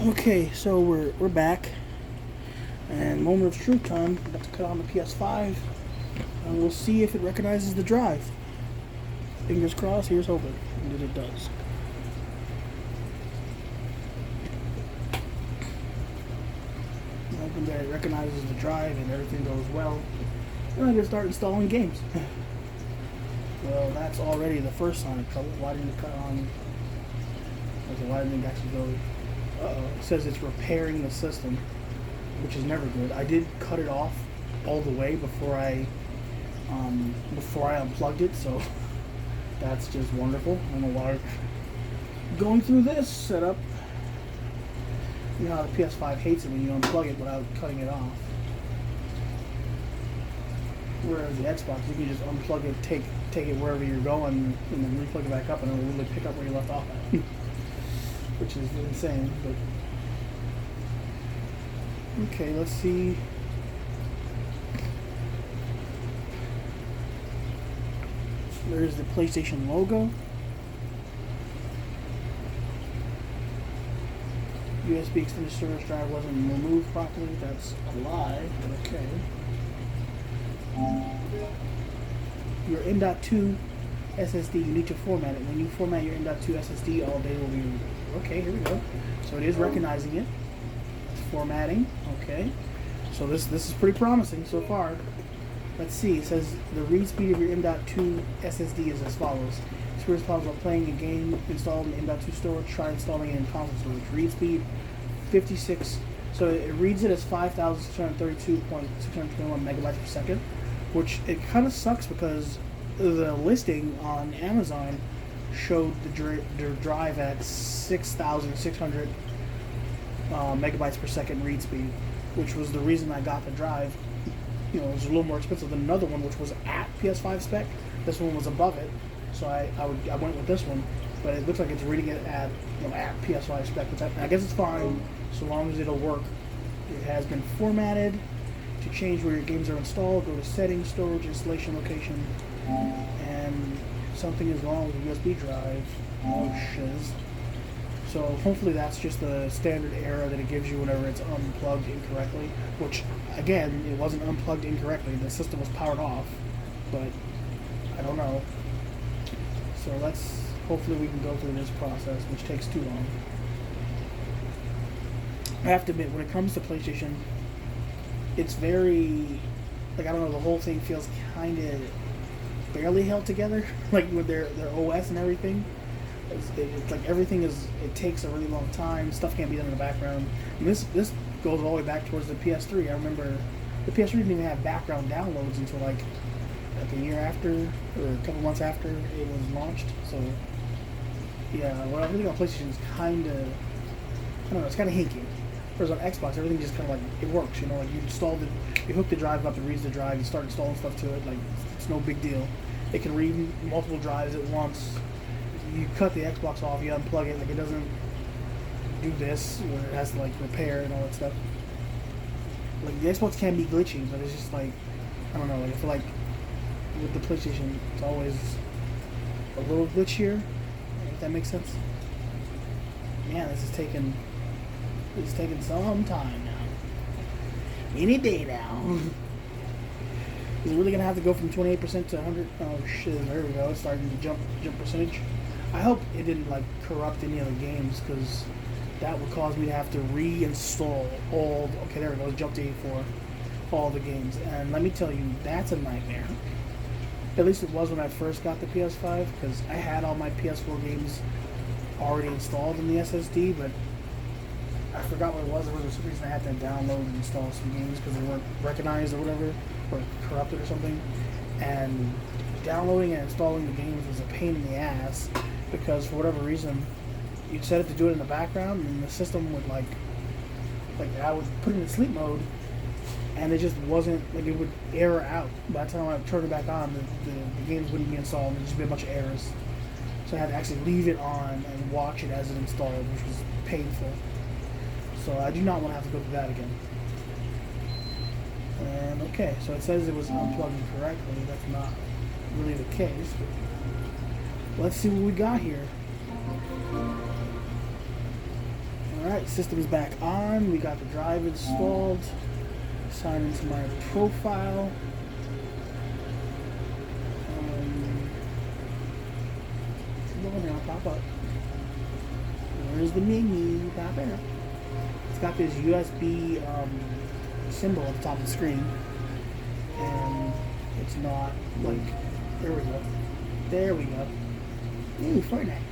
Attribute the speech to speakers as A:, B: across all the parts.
A: Okay, so we're back, and moment of truth time. I'm about to cut on the PS5, and we'll see if it recognizes the drive. Fingers crossed. Here's hoping that it does. I'm hoping that it recognizes the drive and everything goes well, and I can start installing games. Well, that's already the first sign of trouble. Why didn't it cut on? Why didn't it actually go? It says it's repairing the system, which is never good. I did cut it off all the way before I unplugged it, so that's just wonderful. I don't know why. Going through this setup, you know how the PS5 hates it when you unplug it without cutting it off. Whereas the Xbox, you can just unplug it, take it wherever you're going, and then replug it back up, and it'll really pick up where you left off at. Which is insane, but okay, let's see. There's the PlayStation logo. USB extended storage drive wasn't removed properly. That's a lie, but okay. Your M.2 SSD, you need to format it. When you format your M.2 SSD, all day will be... Okay, here we go. So it is recognizing it. It's formatting. Okay. So this is pretty promising so far. Let's see. It says the read speed of your M.2 SSD is as follows. Experience problems while playing a game installed in M.2 storage. Try installing it in console storage. Read speed 56. So it reads it as 5,632.621 megabytes per second, which it kind of sucks because the listing on Amazon showed the drive at 6,600 megabytes per second read speed, which was the reason I got the drive. You know, it was a little more expensive than another one, which was at PS5 spec. This one was above it, so I went with this one. But it looks like it's reading it at at PS5 spec, which I guess it's fine so long as it'll work. It has been formatted. To change where your games are installed, go to Settings, Storage, Installation Location, and something is wrong with the USB drive. Oh shiz. So hopefully that's just the standard error that it gives you whenever it's unplugged incorrectly, which again, it wasn't unplugged incorrectly, the system was powered off, but I don't know. So hopefully we can go through this process, which takes too long. I have to admit, when it comes to PlayStation, it's very, I don't know, the whole thing feels kind of barely held together, with their OS and everything. It's like everything it takes a really long time, stuff can't be done in the background. And this goes all the way back towards the PS3. I remember the PS3 didn't even have background downloads until like a year after, or a couple months after it was launched. So yeah, well, everything on PlayStation is kind of, I don't know, it's kind of hinky. Whereas on Xbox, everything just kind of it works, you you hook the drive up, it reads the drive, you start installing stuff to it, it's no big deal. It can read multiple drives at once. You cut the Xbox off, you unplug it, it doesn't do this, where it has to repair and all that stuff. The Xbox can be glitchy, but it's just I don't know, I feel like with the PlayStation, it's always a little glitchier, if that makes sense. Man, this is taking some time now. Any day now. Is it really gonna have to go from 28% to 100? Oh shit! There we go. It's starting to jump percentage. I hope it didn't corrupt any other games, because that would cause me to have to reinstall all. Okay, there we go. It jumped to 84. All the games, and let me tell you, that's a nightmare. At least it was when I first got the PS5, because I had all my PS4 games already installed in the SSD, but I forgot what it was. There was some reason I had to download and install some games because they weren't recognized or whatever, or corrupted or something. And downloading and installing the games was a pain in the ass, because for whatever reason, you'd set it to do it in the background, and the system would I would put it in sleep mode, and it just wasn't, it would error out. By the time I turned it back on, the games wouldn't be installed, and there'd just be a bunch of errors. So I had to actually leave it on and watch it as it installed, which was painful. So I do not want to have to go through that again. And okay, so it says it was unplugged incorrectly. That's not really the case. Let's see what we got here. Alright, Alright, system's back on. We got the drive installed. Sign into my profile. I'll pop up. Where's the menu? Pop in. It's got this USB symbol at the top of the screen. And it's not like, there we go. There we go. Ooh, Fortnite.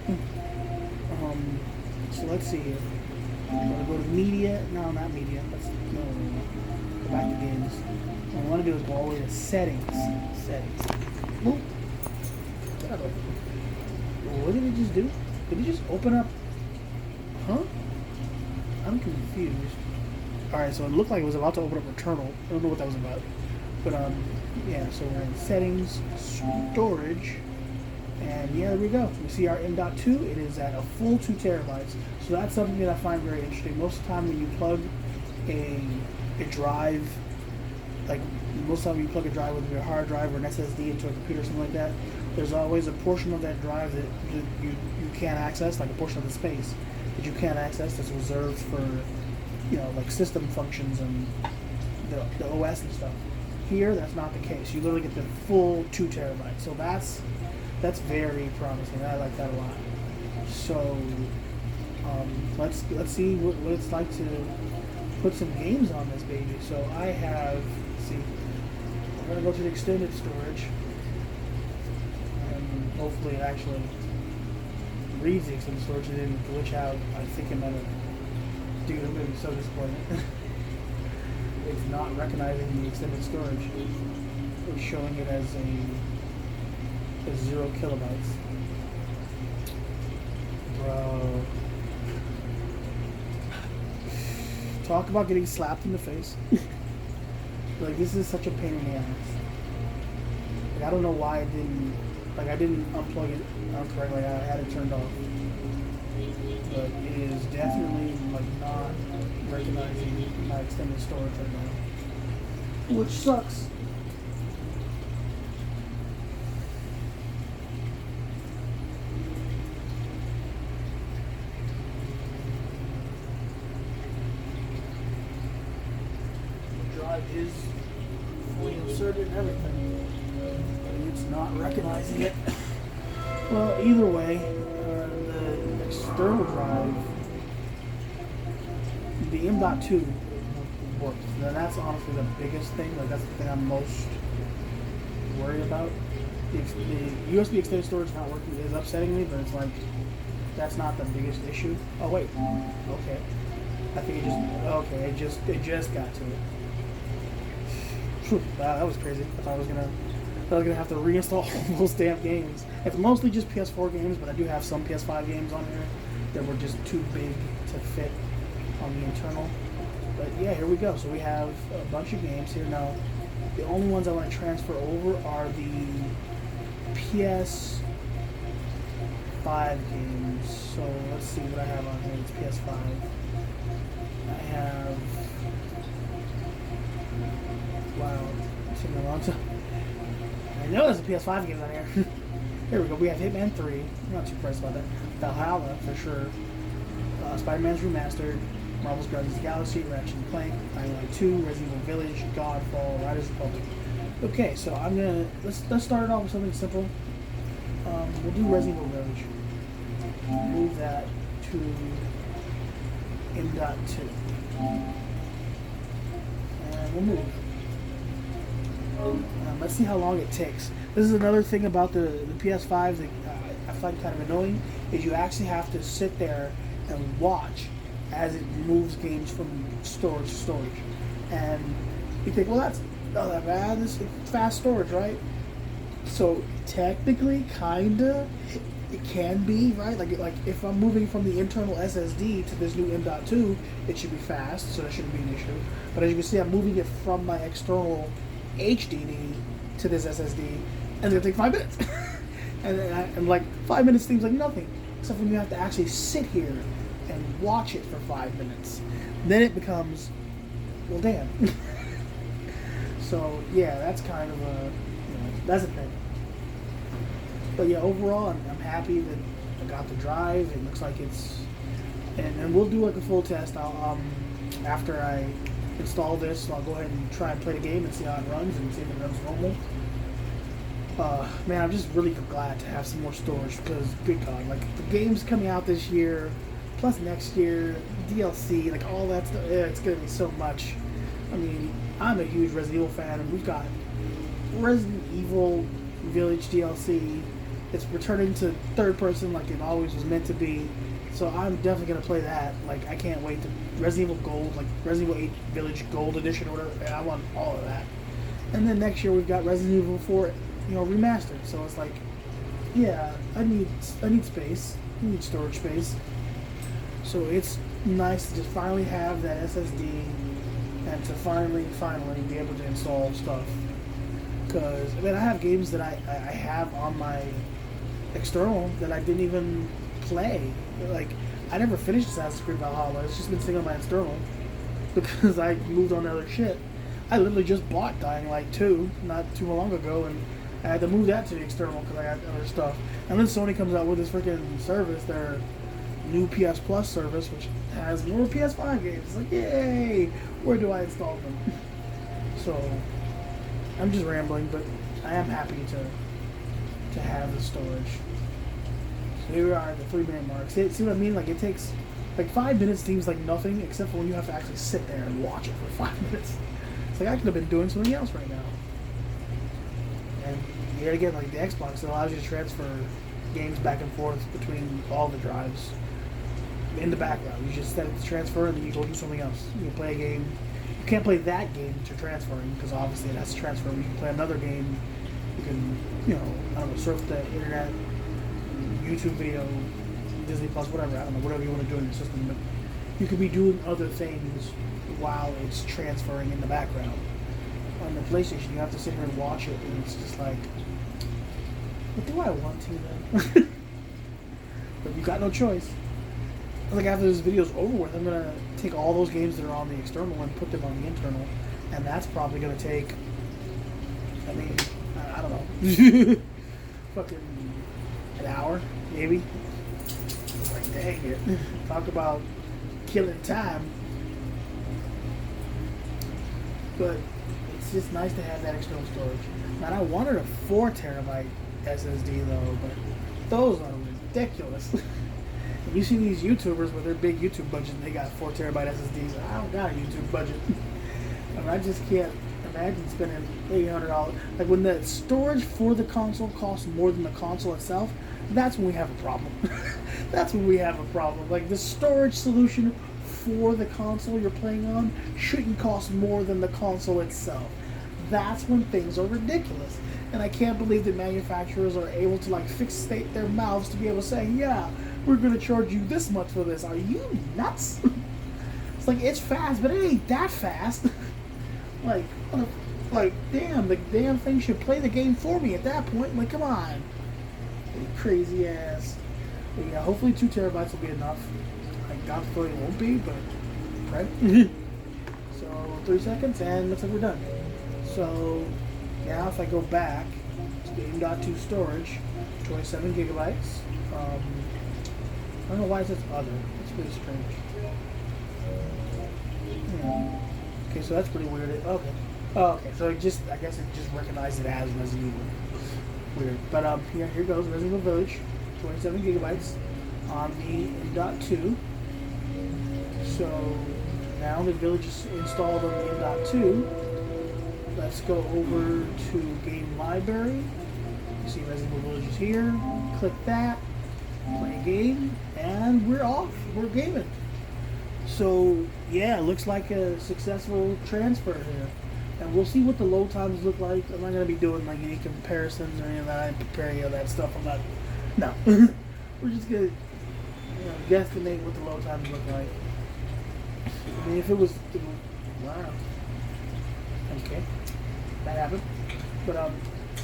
A: So let's see here. I'm gonna go to media. No, not media. No. Go back to games. What I want to do is go all the way to settings. Settings. Oop. What did it just do? Did it just open up? Huh? I'm confused. Alright, so it looked like it was about to open up Returnal. I don't know what that was about. But, yeah, so we're in settings, storage, and yeah, there we go. We see our M.2. It is at a full 2 terabytes. So that's something that I find very interesting. Most of the time when you plug a drive, like most of the time you plug a drive with your hard drive or an SSD into a computer or something like that, there's always a portion of that drive that you can't access, like a portion of the space that you can't access that's reserved for, you know, like system functions and the OS and stuff. Here, that's not the case. You literally get the full 2 terabytes. So that's very promising. I like that a lot. So let's see what it's like to put some games on this baby. So I have, let's see, I'm gonna go to the extended storage. Hopefully it actually reads the extended storage and didn't glitch out. I think it might have. Dude, I'm going to be so disappointed. It's not recognizing the extended storage. It's showing it as a 0 kilobytes. Bro. Talk about getting slapped in the face. Like, this is such a pain in the ass. Like, I don't know why it didn't. Like, I didn't unplug it correctly. I had it turned off. But it is definitely, like, not recognizing my extended storage right now. Which sucks. The drive is fully inserted and everything. It's not recognizing it. Well, either way, the external drive, the M.2 works. Now that's honestly the biggest thing. Like that's the thing I'm most worried about. The USB extended storage not working is upsetting me, but it's like that's not the biggest issue. Oh wait, okay. I think it just got to it. Whew, wow, that was crazy. I thought I was gonna have to reinstall all those damn games. It's mostly just PS4 games, but I do have some PS5 games on here that were just too big to fit on the internal. But yeah, here we go. So we have a bunch of games here. Now, the only ones I want to transfer over are the PS5 games. So let's see what I have on here. It's PS5. I have... Wow. It's taking a long time. I know there's a PS5 game on here. Here we go. We have Hitman 3. I'm not too impressed about that. Valhalla, for sure. Spider-Man's Remastered. Marvel's Guardians of the Galaxy. Ratchet & Clank. Dying Light 2. Resident Evil Village. Godfall. Riders Republic. Okay, so I'm gonna... Let's start it off with something simple. We'll do Resident Evil Village. Move that to M.2. And we'll move. Let's see how long it takes. This is another thing about the PS5 that I find kind of annoying, is you actually have to sit there and watch as it moves games from storage to storage. And you think, well, that's not that bad. This is fast storage, right? So technically, kinda, it can be, right? Like if I'm moving from the internal SSD to this new M.2, it should be fast, so that shouldn't be an issue. But as you can see, I'm moving it from my external HDD to this SSD, and it's gonna take 5 minutes. and like 5 minutes seems like nothing, except when you have to actually sit here and watch it for 5 minutes. Then it becomes, well, damn. So yeah, that's kind of a, that's a thing. But yeah, overall, I'm happy that I got the drive. It looks like it's and we'll do like a full test. I'll after I install this, I'll go ahead and try and play the game and see how it runs and see if it runs normal. Man, I'm just really glad to have some more storage because, good God, like the games coming out this year, plus next year, DLC, like all that stuff, it's gonna be so much. I mean, I'm a huge Resident Evil fan, and we've got Resident Evil Village DLC. It's returning to third person like it always was meant to be. So I'm definitely gonna play that. Like I can't wait to Resident Evil Gold, like Resident Evil 8 Village Gold Edition or whatever. I want all of that. And then next year we've got Resident Evil 4, remastered. So it's like, yeah, I need space. I need storage space. So it's nice to just finally have that SSD and to finally be able to install stuff. Because I mean, I have games that I have on my external that I didn't even play. Like I never finished Assassin's Creed Valhalla. It's just been sitting on my external because I moved on to other shit. I literally just bought Dying Light 2 not too long ago, and I had to move that to the external because I had other stuff. And then Sony comes out with this freaking service, their new PS Plus service, which has more PS5 games. It's like, yay! Where do I install them? So I'm just rambling, but I am happy to have the storage. So here we are at the 3-minute mark. See what I mean? Like it takes, like 5 minutes seems like nothing, except for when you have to actually sit there and watch it for 5 minutes. It's like I could have been doing something else right now. And yet again, like the Xbox, it allows you to transfer games back and forth between all the drives in the background. You just set it to transfer, and then you go do something else. You can play a game. You can't play that game to transferring because obviously it has to transfer. But you can play another game. You can, I don't know, surf the internet, YouTube video, Disney Plus, whatever. I don't know, whatever you want to do in your system. But you could be doing other things while it's transferring in the background. On the PlayStation, you have to sit here and watch it, and it's just like, but do I want to then? But you got no choice. Like after this video's over with, I'm gonna take all those games that are on the external and put them on the internal, and that's probably gonna take, I mean, I don't know, fucking an hour, maybe. Like dang it, talk about killing time. But it's just nice to have that external storage. Man, I wanted a 4 terabyte SSD though, but those are ridiculous. You see these YouTubers with their big YouTube budget, and they got 4 terabyte SSDs. I don't got a YouTube budget. I mean, I just can't imagine spending $800. Like when the storage for the console costs more than the console itself, that's when we have a problem. That's when we have a problem. Like the storage solution for the console you're playing on shouldn't cost more than the console itself. That's when things are ridiculous. And I can't believe that manufacturers are able to like fixate their mouths to be able to say, yeah, we're going to charge you this much for this. Are you nuts? It's like, it's fast, but it ain't that fast. like damn, the damn thing should play the game for me at that point. Like, come on. You crazy ass. But yeah, hopefully 2 terabytes will be enough. I doubt it won't be, but right. So 3 seconds, and looks like we're done. So now if I go back to the M.2 storage, 27 gigabytes. I don't know why it says other. It's pretty strange. Yeah. Okay, so that's pretty weird. Okay. Oh, okay. So I guess it just recognized it as Resident Evil. Weird. But yeah, here goes Resident Evil Village, 27 gigabytes on the M.2. So now the Village is installed on the M.2. Let's go over to Game Library. You see Resident Evil Village is here. Click that. Play a game, and we're off. We're gaming. So yeah, looks like a successful transfer here, and we'll see what the load times look like. I'm not gonna be doing like any comparisons or any of that. I ain't preparing any of that stuff. I'm not. No, we're just gonna guesstimate what the load times look like. I mean, if it was, wow. Okay, that happened. But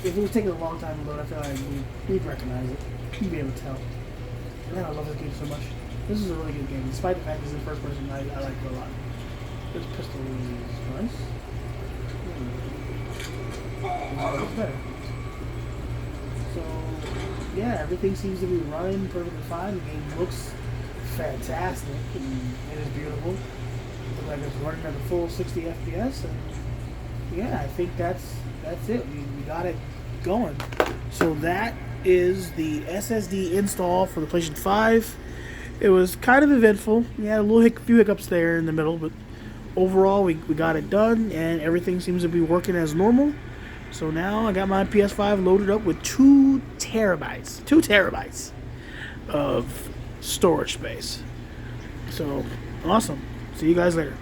A: if it was taking a long time to load, I feel like we'd recognize it. You'd be able to tell. Man, I love this game so much. This is a really good game. Despite the fact it's in first person, I like it a lot. This pistol is nice. It's better. So, yeah, everything seems to be running perfectly fine. The game looks, fantastic. It is beautiful. Looks like it's running at a full 60 FPS, and yeah, I think that's it. We got it going. So that is the SSD install for the PlayStation 5. It was kind of eventful. We had a few hiccups there in the middle, but overall we got it done, and everything seems to be working as normal. So now I got my PS5 loaded up with 2 terabytes of storage space. So awesome. See you guys later.